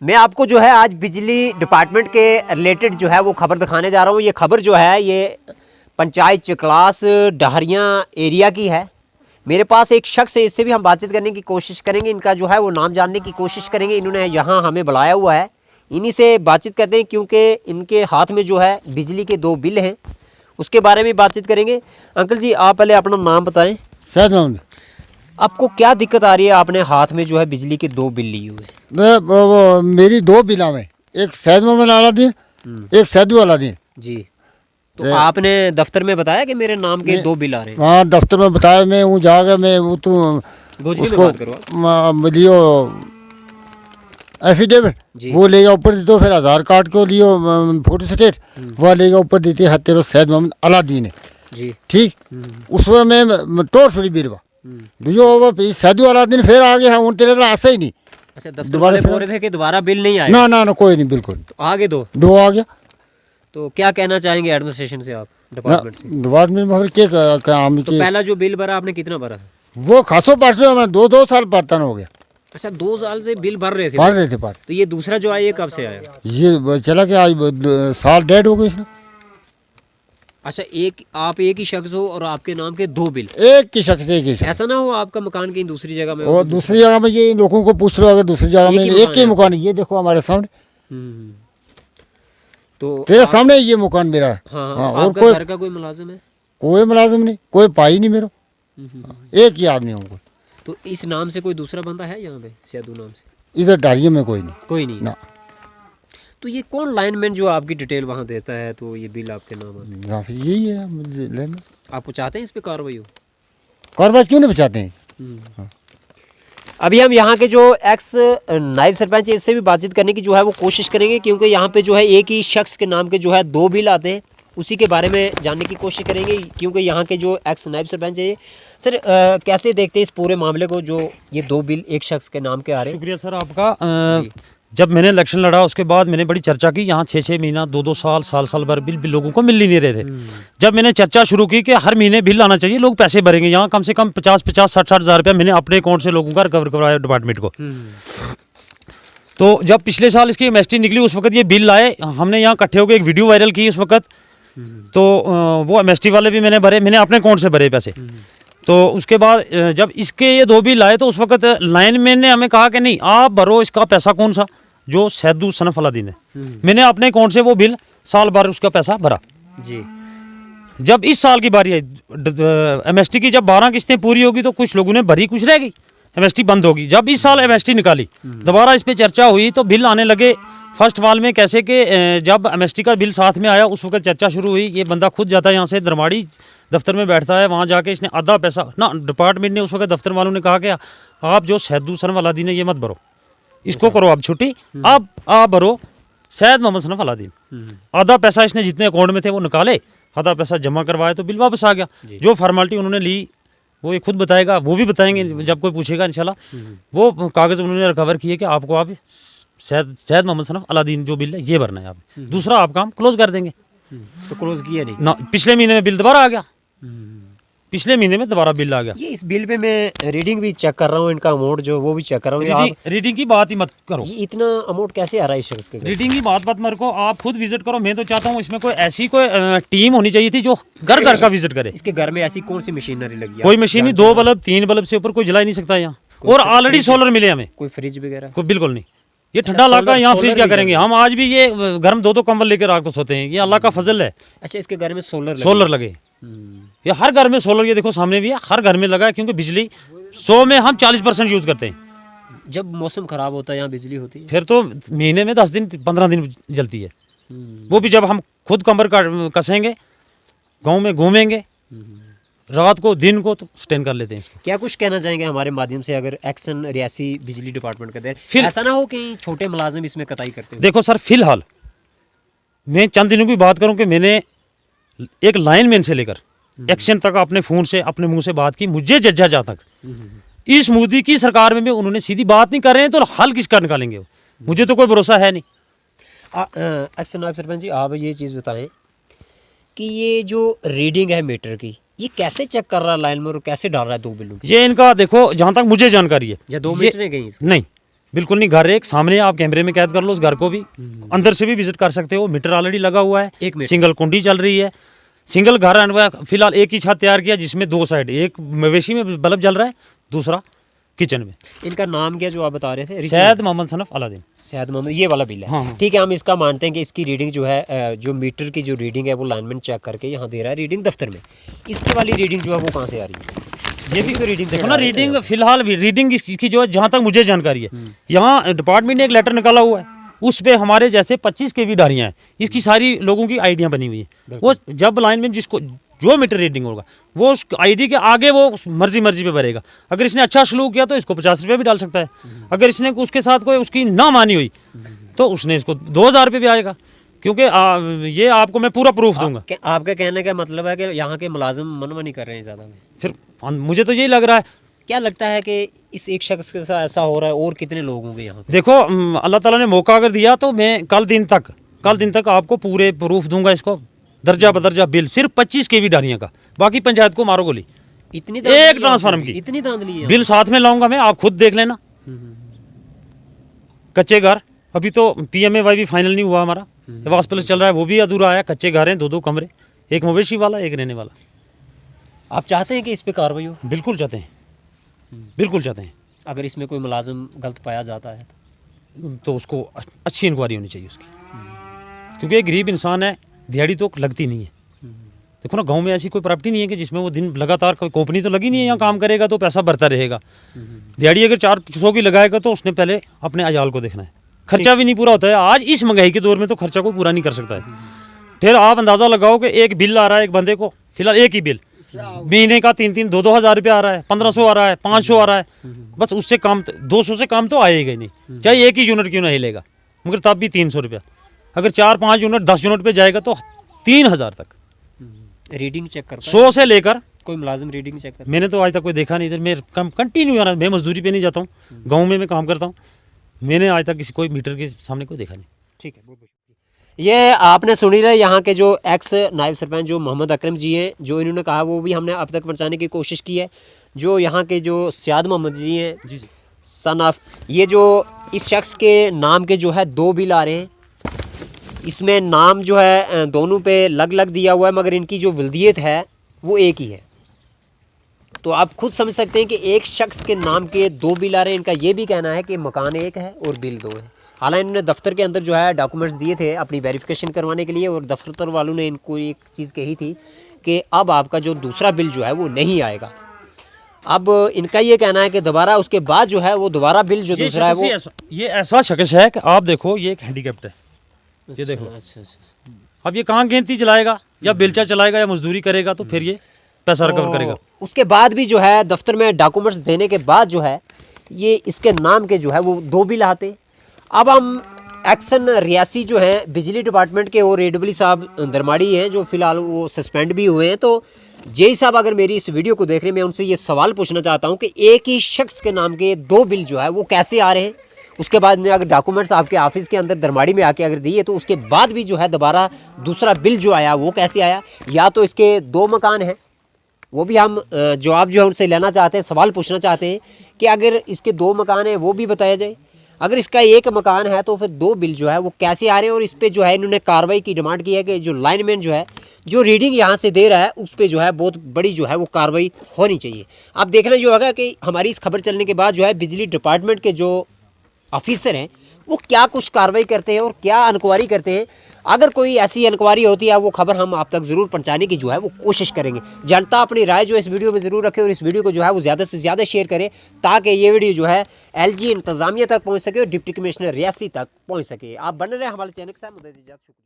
मैं आपको जो है आज बिजली डिपार्टमेंट के रिलेटेड जो है वो खबर दिखाने जा रहा हूँ। ये खबर जो है ये पंचायत चकलास डहरियाँ एरिया की है। मेरे पास एक शख्स है, इससे भी हम बातचीत करने की कोशिश करेंगे, इनका जो है वो नाम जानने की कोशिश करेंगे। इन्होंने यहाँ हमें बुलाया हुआ है, इन्हीं से बातचीत करते हैं क्योंकि इनके हाथ में जो है बिजली के 2 बिल हैं, उसके बारे में बातचीत करेंगे। अंकल जी आप पहले अपना नाम बताएं। सैयद मोहम्मद। आपको क्या दिक्कत आ रही है? आपने हाथ में जो है बिजली के 2 बिल लिए हुए। वो मेरी 2 बिला में, एक सैयद मोहम्मद अलादीन, एक सैदू अलादीन जी। तो आपने दफ्तर में बताया कि मेरे नाम के 2 बिल आ रहे हैं? हाँ दफ्तर में बताया, मैं हूँ जाकर मैं वो तो उसको लियो एफिडेविट वो लेगा ऊपर देते, फिर आधार कार्ड को लियो फोटो स्टेट वह लेगा ऊपर देते है तेरा सैयद मोहम्मद अलादीन है जी। ठीक। उसमें मैं तोड़ छोड़ी बीरवा जो सैदू अलादीन फिर आ गया उन तेरे तरह आसा ही नहीं। अच्छा, दफ्तर वाले बोल रहे थे कि दोबारा बिल नहीं आया? ना ना ना कोई नहीं, बिल्कुल। तो आगे 2 आ गया। तो क्या कहना चाहेंगे एडमिनिस्ट्रेशन से, आप डिपार्टमेंट से? डिपार्टमेंट में क्या तो पहला जो बिल भरा आपने कितना भरा? वो खासो पास में 2 साल पतन हो गया। अच्छा, 2 साल से बिल भर रहे थे? भर रहे थे पर। तो ये दूसरा जो आया ये कब से आया? ये चला गया आज साल 1.5 हो गए इसने। अच्छा, आप एक ही शख्स हो और आपके नाम के 2 बिल? एक ही शख्स, एक ही शख्स। ऐसा ना हो आपका मकान कहीं दूसरी जगह में हो? और दूसरी जगह में ये लोगों को पूछ लो, अगर दूसरी जगह में एक ही मकान है, ये देखो हमारे सामने। तो तेरे सामने ये मकान मेरा है। हाँ, और कोई घर का कोई मुलाजिम है? कोई मुलाजिम नहीं, कोई पाई नहीं मेरा, एक ही आदमी हूँ। तो इस नाम से कोई दूसरा बंदा है यहाँ पे, सैदू नाम से? इधर डारिये में कोई नहीं। कोई नहीं ना। तो ये कौन लाइनमैन जो आपकी डिटेल वहाँ देता है तो ये बिल आपके नाम आता है? यही है। आपको चाहते हैं इस पे कार्रवाई हो? कार्रवाई क्यों नहीं बचाते हैं? अभी हम यहाँ के जो एक्स नायब सरपंच है इससे भी बातचीत करने की जो है वो कोशिश करेंगे, क्योंकि यहाँ पे जो है एक ही शख्स के नाम के जो है 2 बिल आते हैं, उसी के बारे में जानने की कोशिश करेंगे। क्योंकि यहाँ के जो एक्स नायब सरपंच है सर, कैसे देखते हैं इस पूरे मामले को जो ये 2 बिल एक शख्स के नाम के आ रहे हैं? शुक्रिया सर आपका। जब मैंने इलेक्शन लड़ा उसके बाद मैंने बड़ी चर्चा की, यहाँ 6-6 महीना 2-2 साल भर बिल लोगों को मिल ही नहीं रहे थे। जब मैंने चर्चा शुरू की कि हर महीने बिल आना चाहिए, लोग पैसे भरेंगे, यहाँ कम से कम 50-50 60-60 हज़ार रुपया मैंने अपने अकाउंट से लोगों का रिकवर करवाया डिपार्टमेंट को। तो जब पिछले साल इसकी एमएसटी निकली उस वक्त ये बिल आए, हमने यहाँ इकट्ठे होकर एक वीडियो वायरल की उस वक्त। तो वो एमएसटी वाले भी मैंने भरे, मैंने अपने अकाउंट से भरे पैसे। तो उसके बाद जब इसके ये 2 बिल आए तो उस वक्त लाइनमैन ने हमें कहा कि नहीं आप भरो इसका पैसा, कौन सा, जो सैदू सनफ अलादीन है। मैंने अपने अकाउंट से वो बिल साल भर उसका पैसा भरा जी। जब इस साल की बारी आई एमएसटी की, जब 12 किस्तें पूरी होगी तो कुछ लोगों ने भरी, कुछ रह गई, एमएसटी बंद होगी। जब इस साल एमएसटी निकाली, दोबारा इस पे चर्चा हुई तो बिल आने लगे फर्स्ट वाल में। कैसे कि जब एमएसटी का बिल साथ में आया उस वक्त चर्चा शुरू हुई। ये बंदा खुद जाता है यहाँ से दरमाड़ी दफ्तर में बैठता है, वहाँ जाके इसने आधा पैसा ना, डिपार्टमेंट ने उस वक्त दफ्तर वालों ने कहा कि आप जो सैदू सनफ अलादीन है ये मत भरो, इसको करो अब छुट्टी, अब आप भरो सैयद मोहम्मद सनफ अलादीन। आधा पैसा इसने जितने अकाउंट में थे वो निकाले, आधा पैसा जमा करवाया तो बिल वापस आ गया। जो फॉर्मेलिटी उन्होंने ली वो ये खुद बताएगा, वो भी बताएंगे जब कोई पूछेगा इंशाल्लाह। वो कागज़ उन्होंने रिकवर किए कि आपको आप सैयद मोहम्मद सनफ अलादीन जो बिल है ये भरना है, आप दूसरा आप काम क्लोज कर देंगे। तो क्लोज किया नहीं ना, पिछले महीने में बिल दोबारा आ गया, पिछले महीने में दोबारा बिल आ गया। ये इस बिल पे मैं रीडिंग भी चेक कर रहा हूँ, इनका अमाउंट जो वो भी चेक कर रहा हूँ। रीडिंग की बात ही मत करो, ये इतना अमाउंट कैसे आ रहा है इस शख्स के? रीडिंग की बात मेरे को, आप खुद विजिट करो। मैं तो चाहता हूँ इसमें कोई ऐसी कोई टीम होनी चाहिए थी जो घर घर का विजिट करे। इसके घर में ऐसी कौन सी मशीनरी लगी है? कोई मशीन नहीं, 2 बल्ब 3 बल्ब से ऊपर कोई जला ही नहीं सकता यहाँ, और ऑलरेडी सोलर मिले हमें। कोई फ्रिज वगैरह? कोई बिल्कुल नहीं। ये ठंडा इलाका, यहाँ फ्रिज क्या करेंगे हम? आज भी ये घर में 2-2 कंबल लेकर रात को सोते हैं, ये अल्लाह का फजल है। अच्छा, इसके घर में सोलर लगे, ये हर घर में सोलर, ये देखो सामने भी है, हर घर में लगा है, क्योंकि बिजली 100 में हम 40% यूज करते हैं। जब मौसम खराब होता है यहाँ बिजली होती है? फिर तो महीने में 10 दिन 15 दिन जलती है, वो भी जब हम खुद कमर कसेंगे, गाँव में घूमेंगे, रात को दिन को तो स्टैंड कर लेते हैं इसको। क्या कुछ कहना चाहेंगे हमारे माध्यम से, अगर एक्शन रियासी बिजली डिपार्टमेंट का दे, फिर ऐसा ना हो कि छोटे मुलाजिम इसमें कताई करते हैं? देखो सर, फिलहाल मैं चंद दिनों की बात करूं कि मैंने एक लाइनमैन से लेकर एक्शन तक अपने फ़ोन से, अपने मुंह से बात की, मुझे जज्जा तक इस मोदी की सरकार में भी उन्होंने सीधी बात नहीं कर रहे हैं, तो हल किसका निकालेंगे? मुझे तो कोई भरोसा है नहीं। एक्शन नायब सरपंच जी, आप ये चीज़ बताएं कि ये जो रीडिंग है मीटर की, ये कैसे चेक कर रहा है लाइन में और कैसे डाल रहा है 2 बिलों की? ये इनका देखो, जहाँ तक मुझे जानकारी है, या 2 मीटर गई नहीं, बिल्कुल नहीं, घर एक सामने आप कैमरे में कैद कर लो उस घर को भी, अंदर से भी विजिट कर सकते हो। मीटर ऑलरेडी लगा हुआ है, एक मीटर। सिंगल कुंडी चल रही है, सिंगल घर अनवा फिलहाल एक ही छत तैयार किया जिसमें 2 साइड, एक मवेशी में बल्ब जल रहा है, दूसरा किचन में। इनका नाम क्या जो आप बता रहे थे? सैयद मोहम्मद सनफ अलादीन। सैयद मोहम्मद, ये वाला बिल है। हाँ। ठीक है, हम इसका मानते हैं कि इसकी रीडिंग जो है, जो मीटर की जो रीडिंग है वो लाइनमैन चेक करके यहाँ दे रहा है रीडिंग दफ्तर में। इसकी वाली रीडिंग जो है वो कहाँ से आ रही है? ये भी तो रीडिंग देखो ना, रीडिंग फिलहाल रीडिंग इसकी जो है, जहाँ तक मुझे जानकारी है, यहाँ डिपार्टमेंट ने एक लेटर निकाला हुआ है, उस पे हमारे जैसे 25 kV डारियाँ हैं, इसकी सारी लोगों की आइडिया बनी हुई है। वो जब लाइनमैन जिसको जो मीटर रीडिंग होगा वो उस आईडी के आगे वो मर्जी पे भरेगा। अगर इसने अच्छा सलूक किया तो इसको 50 रुपये भी डाल सकता है, अगर इसने उसके साथ कोई उसकी ना मानी हुई तो उसने इसको 2000 रुपये भी आएगा, क्योंकि ये आपको मैं पूरा प्रूफ दूंगा। आपका कहने का मतलब है कि यहाँ के मुलाजिम मनमानी कर रहे हैं ज़्यादा? फिर मुझे तो यही लग रहा है। क्या लगता है कि इस एक शख्स के साथ ऐसा हो रहा है और कितने लोग होंगे यहाँ पे? देखो, अल्लाह ताला ने मौका अगर दिया तो मैं कल दिन तक आपको पूरे प्रूफ दूंगा, इसको दर्जा बदर्जा बिल, सिर्फ 25 kV डारियाँ का, बाकी पंचायत को मारो गोली। इतनी एक ट्रांसफार्म की इतनी धांधली है? बिल साथ में लाऊंगा मैं, आप खुद देख लेना। कच्चे घर, अभी तो PMAY भी फाइनल नहीं हुआ हमारा, वास प्लस चल रहा है, वो भी अधूरा आया। कच्चे घर हैं, 2-2 कमरे, एक मवेशी वाला, एक रहने वाला। आप चाहते हैं कि इस पे कार्रवाई हो? बिल्कुल चाहते हैं, बिल्कुल चाहते हैं। अगर इसमें कोई मुलाजिम गलत पाया जाता है तो उसको अच्छी इंक्वायरी होनी चाहिए उसकी, क्योंकि एक गरीब इंसान है, दिहाड़ी तो लगती नहीं है। देखो ना, गांव में ऐसी कोई प्रॉपर्टी नहीं है कि जिसमें वो दिन लगातार, कोई कंपनी तो लगी नहीं है, यहाँ काम करेगा तो पैसा भरता रहेगा। दिहाड़ी अगर 400 की लगाएगा तो उसने पहले अपने अयाल को देखना है, खर्चा भी नहीं पूरा होता है। आज इस महंगाई के दौर में तो खर्चा कोई पूरा नहीं कर सकता है। फिर आप अंदाज़ा लगाओ कि एक बिल आ रहा है एक बंदे को, फिलहाल एक ही बिल महीने का 3-3, 2-2 हज़ार रुपया आ रहा है, 1500 आ रहा है, 500 आ रहा है, बस उससे कम 200 से कम तो आएगा ही नहीं, चाहे एक ही यूनिट क्यों नहीं लेगा, मगर तब भी 300 रुपया। अगर 4-5 यूनिट 10 यूनिट पे जाएगा तो 3000 तक। रीडिंग चेक करता 100 से लेकर, कोई मुलाजिम रीडिंग चेक करता? मैंने तो आज तक कोई देखा नहीं। इधर मैं कंटिन्यू आना, मैं मजदूरी पे नहीं जाता हूँ, गाँव में मैं काम करता हूँ, मैंने आज तक किसी कोई मीटर के सामने कोई देखा नहीं। ठीक है, बहुत बहुत शुक्रिया। ये आपने सुनी रहे यहाँ के जो एक्स नायब सरपंच जो मोहम्मद अकरम जी हैं, जो इन्होंने कहा वो भी हमने अब तक पहुँचाने की कोशिश की है। जो यहाँ के जो सयाद मोहम्मद जी हैं, सन ऑफ, ये जो इस शख्स के नाम के जो है 2 बिल आ रहे हैं, इसमें नाम जो है दोनों पे लग दिया हुआ है, मगर इनकी जो वल्दियत है वो एक ही है। तो आप खुद समझ सकते हैं कि एक शख्स के नाम के 2 बिल आ रहे हैं। इनका ये भी कहना है कि मकान एक है और बिल 2 है। हालांकि इन्होंने दफ्तर के अंदर जो है डॉक्यूमेंट्स दिए थे अपनी वेरिफिकेशन करवाने के लिए, और दफ्तर वालों ने इनको एक चीज़ कही थी कि अब आपका जो दूसरा बिल जो है वो नहीं आएगा। अब इनका ये कहना है कि दोबारा उसके बाद जो है वो दोबारा बिल जो दूसरा है वो, ये ऐसा शख्स है कि आप देखो, ये एक हैंडीकैप्ड है, ये देखो। अच्छा। अब ये कहाँ गेंती चलाएगा, या बेलचा चलाएगा, या मजदूरी करेगा, तो फिर ये पैसा रिकवर करेगा। उसके बाद भी जो है दफ्तर में डॉक्यूमेंट्स देने के बाद जो है ये इसके नाम के जो है वो 2 बिल आते। अब हम एक्शन रियासी जो है बिजली डिपार्टमेंट के, और AWD साहब दरमाड़ी हैं जो फ़िलहाल वो सस्पेंड भी हुए हैं। तो जेई साहब अगर मेरी इस वीडियो को देख रहे हैं, मैं उनसे ये सवाल पूछना चाहता हूँ कि एक ही शख्स के नाम के 2 बिल जो है वो कैसे आ रहे हैं? उसके बाद में अगर डॉक्यूमेंट्स आपके ऑफिस के अंदर दरमाड़ी में आके अगर दिए, तो उसके बाद भी जो है दोबारा दूसरा बिल जो आया वो कैसे आया? या तो इसके 2 मकान हैं, वो भी हम जवाब जो है उनसे लेना चाहते हैं, सवाल पूछना चाहते हैं कि अगर इसके 2 मकान हैं वो भी बताया जाए। अगर इसका एक मकान है तो फिर 2 बिल जो है वो कैसे आ रहे हैं? और इस पे जो है इन्होंने कार्रवाई की डिमांड की है कि जो लाइनमैन जो है जो रीडिंग यहाँ से दे रहा है उस पे जो है बहुत बड़ी जो है वो कार्रवाई होनी चाहिए। अब देखना जो होगा कि हमारी इस खबर चलने के बाद जो है बिजली डिपार्टमेंट के जो ऑफिसर हैं वो क्या कुछ कार्रवाई करते हैं और क्या इंक्वायरी करते हैं। अगर कोई ऐसी इंक्वायरी होती है वो खबर हम आप तक ज़रूर पहुंचाने की जो है वो कोशिश करेंगे। जनता अपनी राय जो इस वीडियो में ज़रूर रखे और इस वीडियो को जो है वो ज़्यादा से ज़्यादा शेयर करें, ताकि ये वीडियो जो है LG इंतज़ामिया तक पहुँच सके और डिप्टी कमिश्नर रियासी तक पहुँच सके। आप बने रहे हमारे चैनल के साथ। शुक्रिया।